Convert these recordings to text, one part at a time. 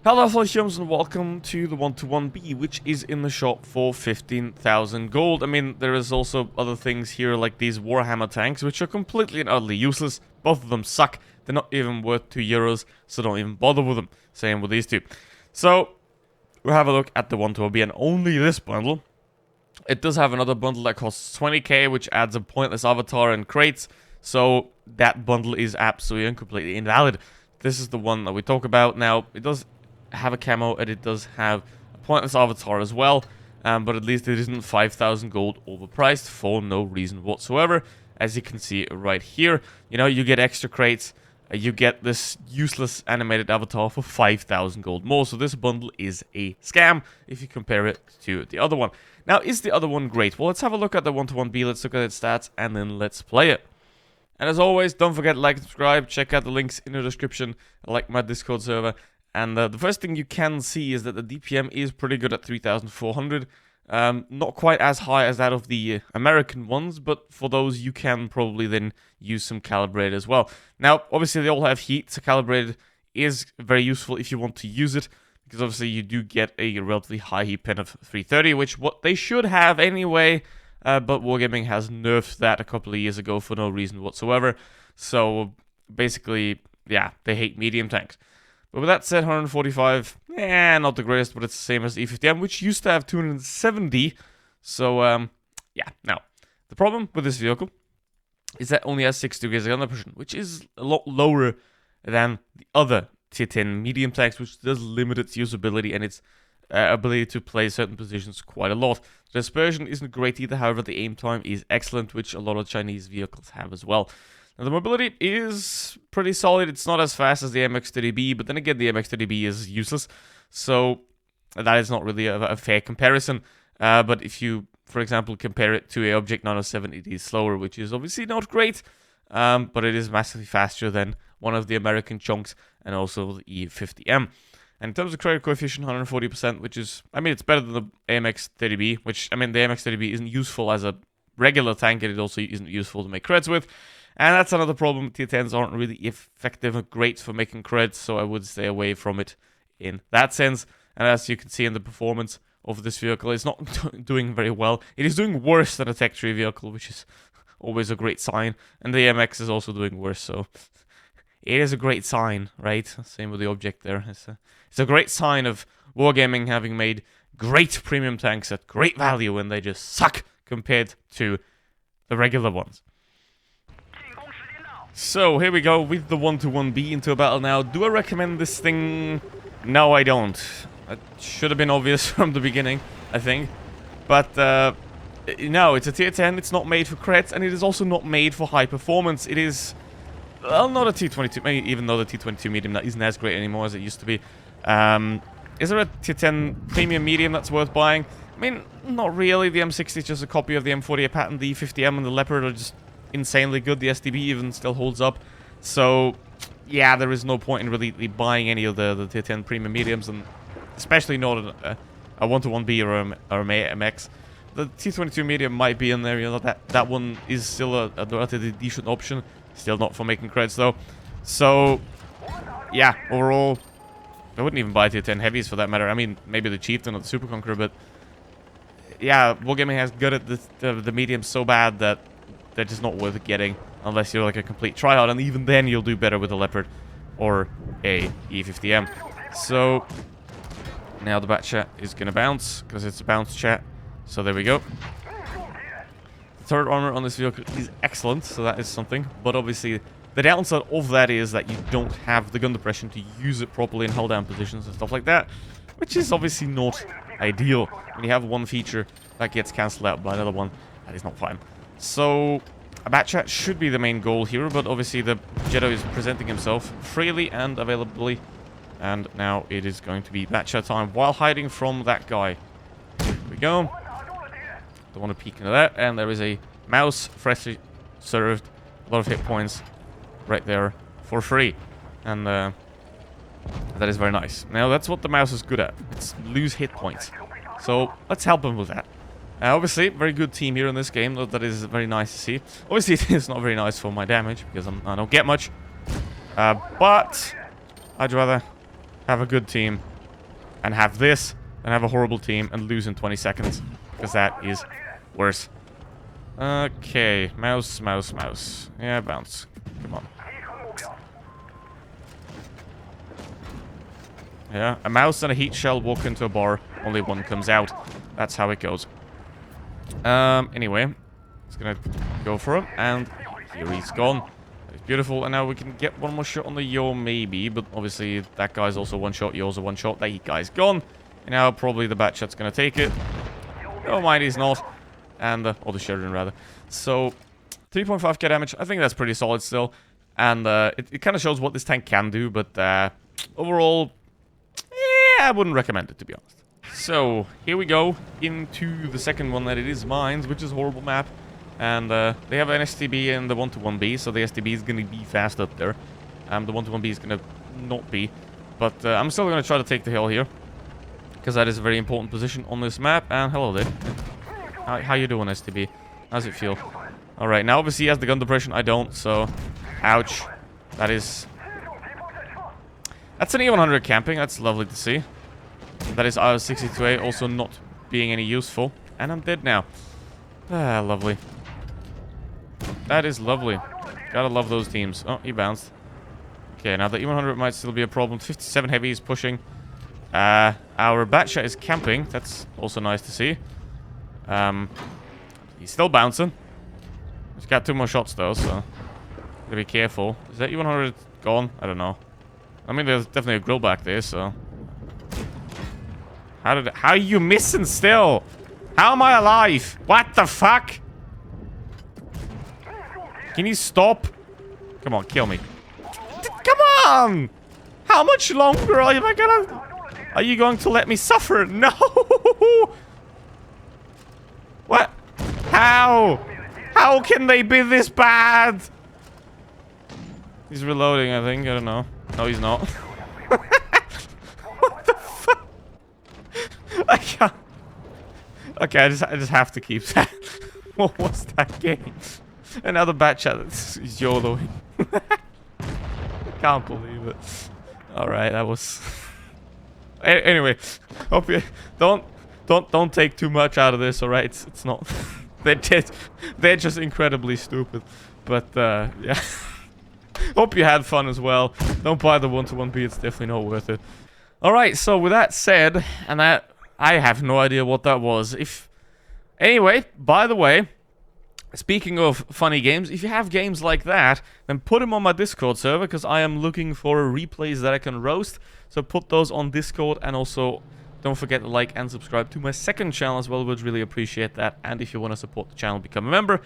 Hello fellow humans and welcome to the WoTB, which is in the shop for 15,000 gold. I mean, there is also other things here like these Warhammer tanks, which are completely and utterly useless. Both of them suck. They're not even worth €2, so don't even bother with them. Same with these two. So, we'll have a look at the WoTB and only this bundle. It does have another bundle that costs 20k, which adds a pointless avatar and crates. So, that bundle is absolutely and completely invalid. This is the one that we talk about. Now, it does have a camo and it does have a pointless avatar as well, but at least it isn't 5,000 gold overpriced for no reason whatsoever. As you can see right here, you know, you get extra crates, you get this useless animated avatar for 5,000 gold more. So this bundle is a scam if you compare it to the other one. Now, is the other one great? Well, let's have a look at the WoTB, let's look at its stats, and then let's play it. And as always, don't forget to like and subscribe, check out the links in the description, like my Discord server. And the first thing you can see is that the DPM is pretty good at 3,400. Not quite as high as that of the American ones, but for those you can probably then use some calibrated as well. Now, obviously they all have heat, so calibrated is very useful if you want to use it, because obviously you do get a relatively high heat pen of 330, which what they should have anyway, but Wargaming has nerfed that a couple of years ago for no reason whatsoever. So basically, yeah, they hate medium tanks. But with that said, 145, not the greatest, but it's the same as the E50M, which used to have 270. So, yeah. Now, the problem with this vehicle is that it only has 6 degrees of gun depression, which is a lot lower than the other tier 10 medium tanks, which does limit its usability and its ability to play certain positions quite a lot. The dispersion isn't great either, however, the aim time is excellent, which a lot of Chinese vehicles have as well. Now, the mobility is pretty solid. It's not as fast as the MX-30B, but then again, the MX-30B is useless. So, that is not really a fair comparison. But if you, for example, compare it to a Object 907, it is slower, which is obviously not great. But it is massively faster than one of the American chunks and also the E50M. And in terms of credit coefficient, 140%, which is, I mean, it's better than the AMX-30B, which, I mean, the AMX-30B isn't useful as a regular tank, and it also isn't useful to make creds with. And that's another problem. Tier 10s aren't really effective or great for making creds, so I would stay away from it in that sense. And as you can see in the performance of this vehicle, it's not doing very well. It is doing worse than a Tech Tree vehicle, which is always a great sign. And the MX is also doing worse, so it is a great sign, right? Same with the Object there. It's a great sign of Wargaming having made great premium tanks at great value when they just suck compared to the regular ones. So, here we go with the WoTB into a battle now. Do I recommend this thing? No, I don't. It should have been obvious from the beginning, I think. But, no, it's a tier 10, it's not made for creds, and it is also not made for high performance. It is, well, not a T22, maybe even though the T22 medium isn't as great anymore as it used to be. Is there a tier 10 premium medium that's worth buying? I mean, not really. The M60 is just a copy of the M48 patent. The E50M and the Leopard are just insanely good. The SDB even still holds up. So, yeah, there is no point in really buying any of the tier 10 premium mediums, and especially not a 1-to-1B or an MX. The T22 medium might be in there, you know, that one is still a relatively decent option. Still not for making creds, though. So, yeah, overall, I wouldn't even buy tier 10 heavies for that matter. I mean, maybe the Chieftain or the Super Conqueror, but yeah, Wargaming has gutted the medium so bad that they're just not worth getting unless you're like a complete tryout, and even then you'll do better with a Leopard or a E50M. So now the bat chat is gonna bounce because it's a bounce chat. So there we go. The third armor on this vehicle is excellent, so that is something. But obviously the downside of that is that you don't have the gun depression to use it properly in hull down positions and stuff like that, which is obviously not ideal. When you have one feature that gets cancelled out by another one, that is not fine. So, a bat chat should be the main goal here, but obviously the Jedi is presenting himself freely and availably, and now it is going to be bat chat time while hiding from that guy. Here we go. Don't want to peek into that, and there is a mouse freshly served, a lot of hit points right there for free, and that is very nice. Now that's what the mouse is good at. It's lose hit points, so let's help him with that. Obviously, very good team here in this game. That is very nice to see. Obviously, it is not very nice for my damage because I don't get much. But I'd rather have a good team and have this, than have a horrible team and lose in 20 seconds. Because that is worse. Okay, mouse, mouse, mouse. Yeah, bounce. Come on. Yeah, a mouse and a heat shell walk into a bar. Only one comes out. That's how it goes. Anyway. It's gonna go for him. And here he's gone. That's beautiful. And now we can get one more shot on the Yo, maybe. But obviously, that guy's also one shot. Yo's a one shot. That guy's gone. And now probably the bat shot's gonna take it. Oh, mind he's not. And, or the Sheridan, rather. So, 3.5k damage. I think that's pretty solid still. And, it kind of shows what this tank can do. But, overall, yeah, I wouldn't recommend it, to be honest. So, here we go into the second one that it is Mines, which is a horrible map. And, they have an STB in the 1-to-1B, so the STB is going to be fast up there. The 1-to-1B is going to not be. But, I'm still going to try to take the hill here. Because that is a very important position on this map. And hello there. How you doing, STB? How's it feel? Alright, now obviously he has the gun depression. I don't, so... Ouch. That is... That's an E100 camping. That's lovely to see. That is R62A also not being any useful. And I'm dead now. Ah, lovely. That is lovely. Gotta love those teams. Oh, he bounced. Okay, now the E100 might still be a problem. 57 heavy is pushing. Our Batshot is camping. That's also nice to see. He's still bouncing. He's got 2 more shots though, so gotta be careful. Is that E100 gone? I don't know. I mean, there's definitely a grill back there, so how are you missing still? How am I alive? What the fuck? Can you stop? Come on, kill me. Come on! How much longer are you going to let me suffer? No! What? How? How can they be this bad? He's reloading, I think. I don't know. No, he's not. What the fuck? I can't. Okay, I just have to keep that. What was that game? Another batch at is YOLOing. Can't believe it. Alright, that was... Anyway, hope you don't take too much out of this, alright? It's not... they're just incredibly stupid. But, yeah. Hope you had fun as well. Don't buy the 1-to-1B, it's definitely not worth it. Alright, so with that said, and that... I have no idea what that was. Anyway, by the way, speaking of funny games, if you have games like that, then put them on my Discord server, because I am looking for replays that I can roast. So put those on Discord, and also don't forget to like and subscribe to my second channel as well. Would really appreciate that. And if you want to support the channel, become a member.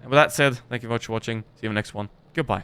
And with that said, thank you very much for watching. See you in the next one. Goodbye.